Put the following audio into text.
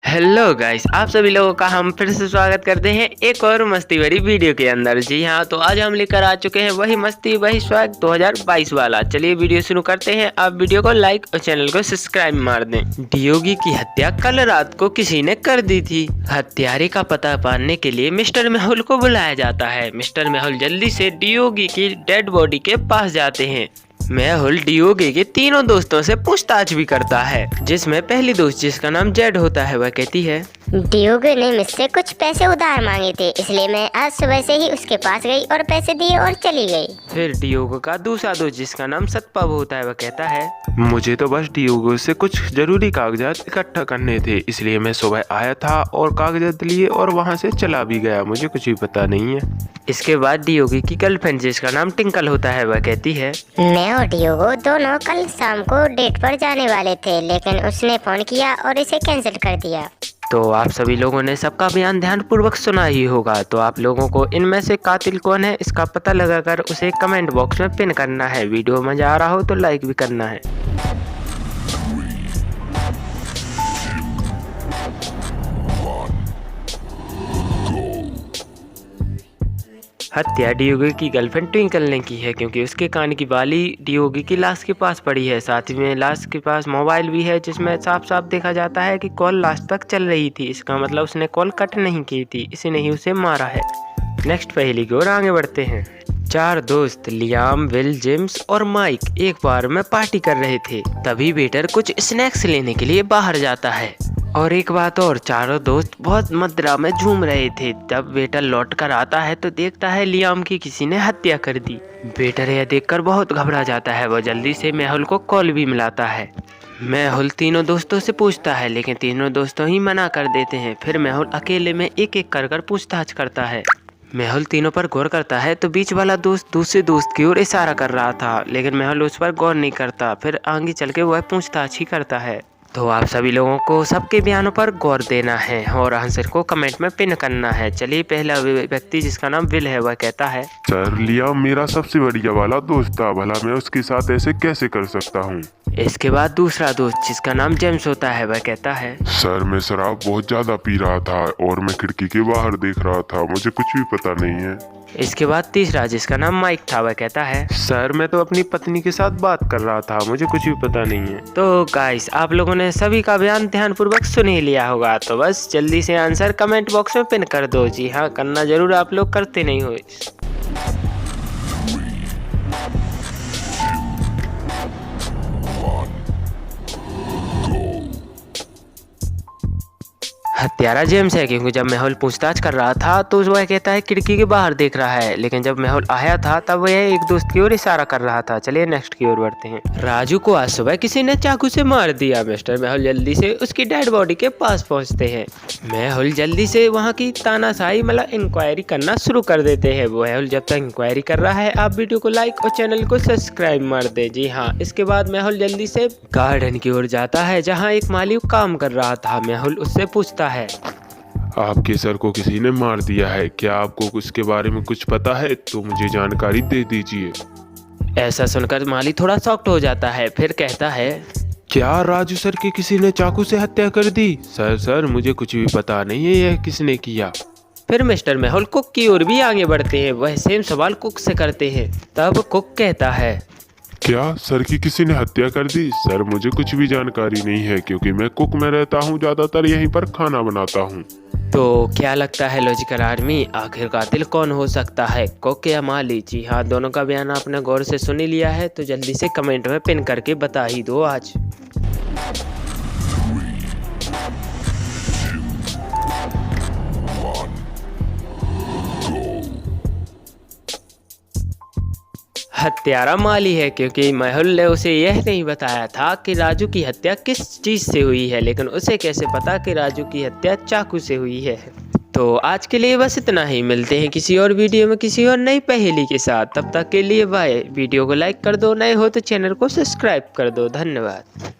Hello guys, आप सभी लोगों का हम फिर से स्वागत करते हैं एक और मस्ती भरी वीडियो के अंदर। जी हाँ, तो आज हम लेकर आ चुके हैं वही मस्ती वही स्वैग 2022 वाला। चलिए वीडियो शुरू करते हैं। आप वीडियो को लाइक और चैनल को सब्सक्राइब मार दें। डियोगी की हत्या कल रात को किसी ने कर दी थी। हत्यारे का पता पाने के लिए मिस्टर मेहुल को बुलाया जाता है। मिस्टर मेहुल जल्दी से डियोगी की डेड बॉडी के पास जाते हैं। मेहुल डियोगी के तीनों दोस्तों से पूछताछ भी करता है, जिसमें पहली दोस्त जिसका नाम जेड होता है वह कहती है, डियोगी ने मुझसे कुछ पैसे उधार मांगे थे, इसलिए मैं आज सुबह से ही उसके पास गई और पैसे दिए और चली गई। फिर डियोगो का दूसरा दोस्त जिसका नाम सतपाव होता है वह कहता है, मुझे तो बस डियोगो से कुछ जरूरी कागजात इकट्ठा करने थे, इसलिए मैं सुबह आया था और कागजात लिए और वहां से चला भी गया, मुझे कुछ भी पता नहीं है। इसके बाद डियोगी की गर्लफ्रेंड जिसका नाम टिंकल होता है वह कहती है, मैं और डियोगो दोनों कल शाम को डेट पर जाने वाले थे, लेकिन उसने फोन किया और इसे कैंसिल कर दिया। तो आप सभी लोगों ने सबका बयान ध्यानपूर्वक सुना ही होगा। तो आप लोगों को इनमें से कातिल कौन है इसका पता लगाकर उसे कमेंट बॉक्स में पिन करना है। वीडियो मजा आ रहा हो तो लाइक भी करना है। हत्या डियोगी की गर्लफ्रेंड ट्विंकल ने की है, क्योंकि उसके कान की बाली डियोगी की लाश के पास पड़ी है। साथ ही में लाश के पास मोबाइल भी है, जिसमें साफ साफ देखा जाता है कि कॉल लास्ट तक चल रही थी। इसका मतलब उसने कॉल कट नहीं की थी, इसी ने ही उसे मारा है। नेक्स्ट पहेली की ओर आगे बढ़ते हैं। चार दोस्त लियाम, विल, जेम्स और माइक एक बार में पार्टी कर रहे थे। तभी वेटर कुछ स्नैक्स लेने के लिए बाहर जाता है। और एक बात और, चारों दोस्त बहुत मदिरा में झूम रहे थे। जब वेटर लौट कर आता है तो देखता है लियाम की किसी ने हत्या कर दी। वेटर यह देखकर बहुत घबरा जाता है। वह जल्दी से मेहुल को कॉल भी मिलाता है। मेहुल तीनों दोस्तों से पूछता है, लेकिन तीनों दोस्तों ही मना कर देते हैं। फिर मेहुल अकेले में एक एक कर पूछताछ करता है। मेहुल तीनों पर गौर करता है तो बीच वाला दोस्त दूसरे दोस्त की ओर इशारा कर रहा था, लेकिन मेहुल उस पर गौर नहीं करता। फिर आगे चल के वह पूछताछ ही करता है। तो आप सभी लोगों को सबके बयानों पर गौर देना है और आंसर को कमेंट में पिन करना है। चलिए पहला व्यक्ति जिसका नाम विल है वह कहता है, सर लियाम मेरा सबसे बढ़िया वाला दोस्त था, भला मैं उसके साथ ऐसे कैसे कर सकता हूँ। इसके बाद दूसरा दोस्त जिसका नाम जेम्स होता है वह कहता है, सर मैं शराब बहुत ज्यादा पी रहा था और मैं खिड़की के बाहर देख रहा था, मुझे कुछ भी पता नहीं है। इसके बाद तीसरा जिसका नाम माइक था वह कहता है, सर मैं तो अपनी पत्नी के साथ बात कर रहा था, मुझे कुछ भी पता नहीं है। तो गाइस, आप लोगों ने सभी का बयान ध्यानपूर्वक सुन ही लिया होगा। तो बस जल्दी से आंसर कमेंट बॉक्स में पिन कर दो। जी हाँ, करना जरूर, आप लोग करते नहीं हो। हत्यारा जेम्स है, क्योंकि जब मेहुल पूछताछ कर रहा था तो वह कहता है खिड़की के बाहर देख रहा है, लेकिन जब मेहुल आया था तब वह एक दोस्त की ओर इशारा कर रहा था। चलिए नेक्स्ट की ओर बढ़ते हैं। राजू को आज सुबह किसी ने चाकू से मार दिया। मिस्टर मेहुल जल्दी से उसकी डेड बॉडी के पास पहुंचते हैं। मेहुल जल्दी से वहां की तानाशाही मतलब इंक्वायरी करना शुरू कर देते हैं। मेहुल जब तक इंक्वायरी कर रहा है आप वीडियो को लाइक और चैनल को सब्सक्राइब मार दे। जी हाँ, इसके बाद मेहुल जल्दी से गार्डन की ओर जाता है जहाँ एक माली काम कर रहा था। मेहुल उससे पूछता है, आपके सर को किसी ने मार दिया है, क्या आपको उसके बारे में कुछ पता है? तो मुझे जानकारी दे दीजिए। ऐसा सुनकर माली थोड़ा शॉक्ड हो जाता है। फिर कहता है, क्या राजू सर की किसी ने चाकू से हत्या कर दी? सर मुझे कुछ भी पता नहीं है यह किसने किया। फिर मिस्टर मेहुल कुक की ओर भी आगे बढ़ते हैं। वह सेम सवाल कुक से करते हैं। तब कुक कहता है, क्या सर की किसी ने हत्या कर दी? सर मुझे कुछ भी जानकारी नहीं है, क्योंकि मैं कुक में रहता हूँ, ज्यादातर यहीं पर खाना बनाता हूँ। तो क्या लगता है लॉजिकल आर्मी, आखिर कातिल कौन हो सकता है, कुक या माली? जी हाँ, दोनों का बयान आपने गौर से सुन लिया है, तो जल्दी से कमेंट में पिन करके बता ही दो आज। हत्यारा माली है, क्योंकि मेहुल ने उसे यह नहीं बताया था कि राजू की हत्या किस चीज से हुई है, लेकिन उसे कैसे पता कि राजू की हत्या चाकू से हुई है। तो आज के लिए बस इतना ही। मिलते हैं किसी और वीडियो में किसी और नई पहेली के साथ। तब तक के लिए बाय। वीडियो को लाइक कर दो, नए हो तो चैनल को सब्सक्राइब कर दो। धन्यवाद।